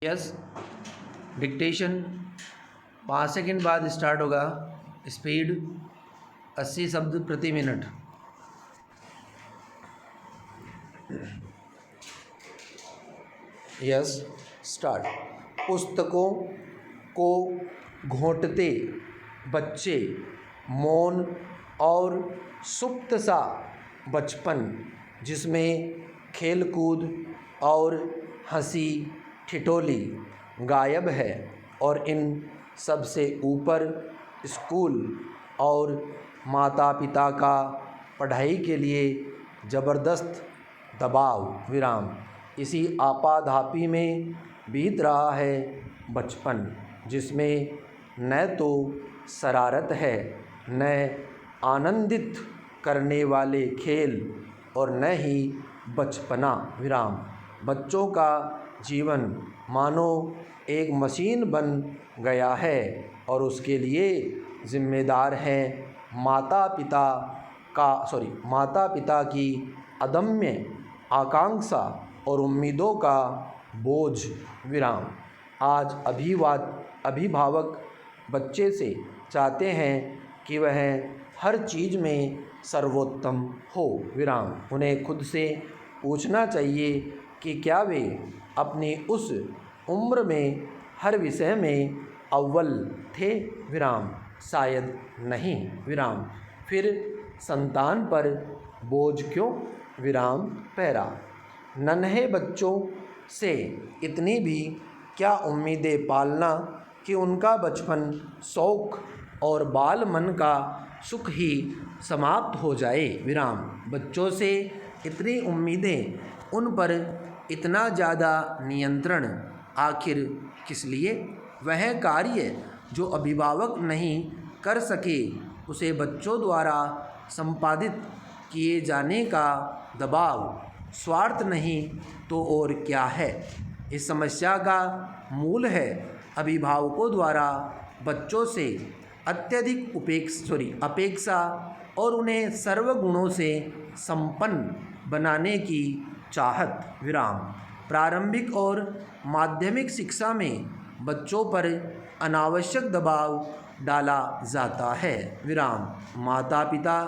Yes, dictation 5 second बाद start होगा। Speed 80 शब्द प्रति मिनट। Yes, start. पुस्तकों को घोंटते बच्चे, मौन और सुप्त सा बचपन जिसमें खेलकूद और हंसी ठिठोली गायब है, और इन सब से ऊपर स्कूल और माता पिता का पढ़ाई के लिए ज़बरदस्त दबाव विराम। इसी आपाधापी में बीत रहा है बचपन, जिसमें न तो शरारत है, न आनंदित करने वाले खेल, और न ही बचपना विराम। बच्चों का जीवन मानो एक मशीन बन गया है, और उसके लिए जिम्मेदार हैं माता पिता की अदम्य आकांक्षा और उम्मीदों का बोझ विराम। आज अभिभावक बच्चे से चाहते हैं कि वह हर चीज़ में सर्वोत्तम हो विराम। उन्हें खुद से पूछना चाहिए कि क्या वे अपनी उस उम्र में हर विषय में अव्वल थे विराम। शायद नहीं विराम। फिर संतान पर बोझ क्यों विराम पैरा। नन्हे बच्चों से इतनी भी क्या उम्मीदें पालना कि उनका बचपन शौक और बाल मन का सुख ही समाप्त हो जाए विराम। बच्चों से इतनी उम्मीदें, उन पर इतना ज़्यादा नियंत्रण आखिर किस लिए। वह कार्य जो अभिभावक नहीं कर सके, उसे बच्चों द्वारा संपादित किए जाने का दबाव स्वार्थ नहीं तो और क्या है। इस समस्या का मूल है अभिभावकों द्वारा बच्चों से अत्यधिक अपेक्षा और उन्हें सर्वगुणों से संपन्न बनाने की चाहत विराम। प्रारंभिक और माध्यमिक शिक्षा में बच्चों पर अनावश्यक दबाव डाला जाता है विराम। माता पिता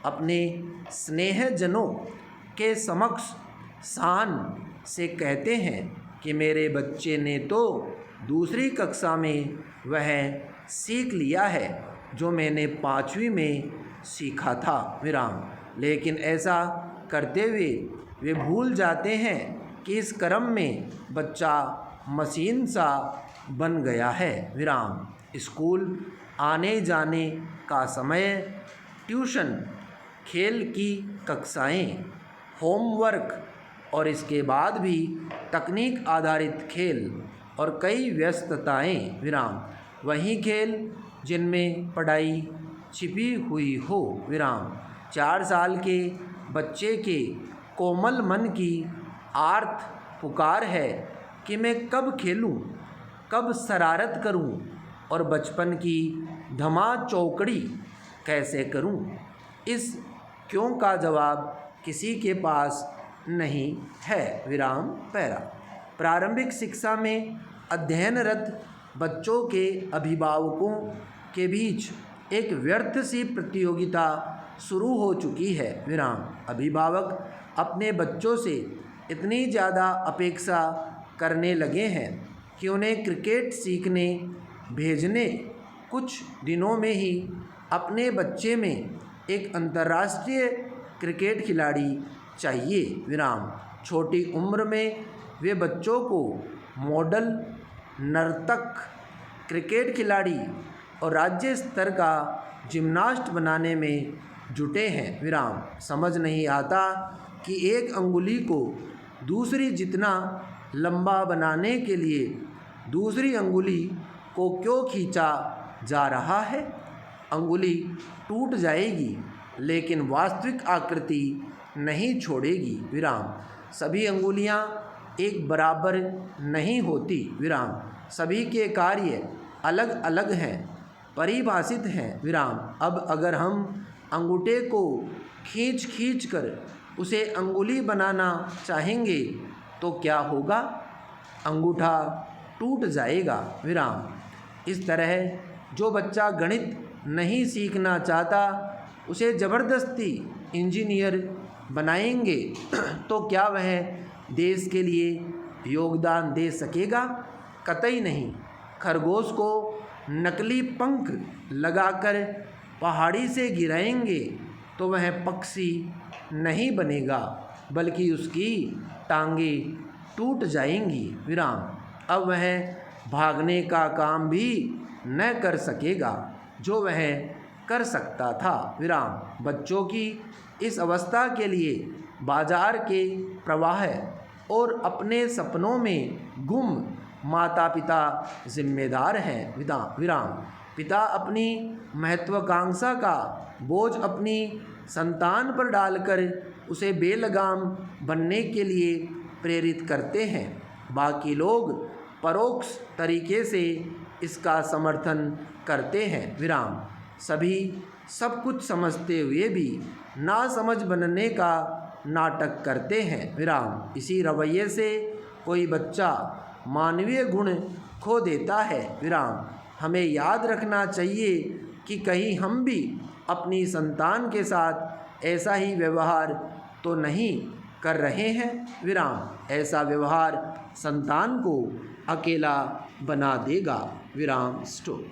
अपने स्नेहजनों के समक्ष शान से कहते हैं कि मेरे बच्चे ने तो दूसरी कक्षा में वह सीख लिया है जो मैंने 5वीं में सीखा था विराम। लेकिन ऐसा करते हुए वे भूल जाते हैं कि इस क्रम में बच्चा मशीन सा बन गया है विराम। स्कूल आने जाने का समय, ट्यूशन, खेल की कक्षाएं, होमवर्क और इसके बाद भी तकनीक आधारित खेल और कई व्यस्तताएं विराम। वही खेल जिनमें पढ़ाई छिपी हुई हो विराम। 4 साल के बच्चे के कोमल मन की आर्त पुकार है कि मैं कब खेलूं, कब शरारत करूं और बचपन की धमा चौकड़ी कैसे करूं। इस क्यों का जवाब किसी के पास नहीं है विराम पैरा। प्रारंभिक शिक्षा में अध्ययनरत बच्चों के अभिभावकों के बीच एक व्यर्थ सी प्रतियोगिता शुरू हो चुकी है विराम। अभिभावक अपने बच्चों से इतनी ज़्यादा अपेक्षा करने लगे हैं कि उन्हें क्रिकेट सीखने भेजने कुछ दिनों में ही अपने बच्चे में एक अंतर्राष्ट्रीय क्रिकेट खिलाड़ी चाहिए विराम। छोटी उम्र में वे बच्चों को मॉडल नर्तक, क्रिकेट खिलाड़ी और राज्य स्तर का जिम्नास्ट बनाने में जुटे हैं विराम। समझ नहीं आता कि एक अंगुली को दूसरी जितना लंबा बनाने के लिए दूसरी अंगुली को क्यों खींचा जा रहा है। अंगुली टूट जाएगी लेकिन वास्तविक आकृति नहीं छोड़ेगी विराम। सभी अंगुलियां एक बराबर नहीं होती विराम। सभी के कार्य अलग अलग हैं, परिभाषित हैं विराम। अब अगर हम अंगूठे को खींच कर उसे अंगुली बनाना चाहेंगे तो क्या होगा। अंगूठा टूट जाएगा। विराम। इस तरह जो बच्चा गणित नहीं सीखना चाहता उसे ज़बरदस्ती इंजीनियर बनाएंगे तो क्या वह देश के लिए योगदान दे सकेगा? कतई नहीं। खरगोश को नकली पंख लगाकर पहाड़ी से गिराएंगे तो वह पक्षी नहीं बनेगा, बल्कि उसकी टांगें टूट जाएंगी। विराम। अब वह भागने का काम भी न कर सकेगा जो वह कर सकता था। विराम। बच्चों की इस अवस्था के लिए बाजार के प्रवाह और अपने सपनों में गुम माता पिता जिम्मेदार हैं। विराम। पिता अपनी महत्वाकांक्षा का बोझ अपनी संतान पर डालकर उसे बेलगाम बनने के लिए प्रेरित करते हैं। बाकी लोग परोक्ष तरीके से इसका समर्थन करते हैं। विराम। सभी सब कुछ समझते हुए भी नासमझ बनने का नाटक करते हैं। विराम। इसी रवैये से कोई बच्चा मानवीय गुण खो देता है। विराम। हमें याद रखना चाहिए कि कहीं हम भी अपनी संतान के साथ ऐसा ही व्यवहार तो नहीं कर रहे हैं। विराम। ऐसा व्यवहार संतान को अकेला बना देगा। विराम। स्टॉप।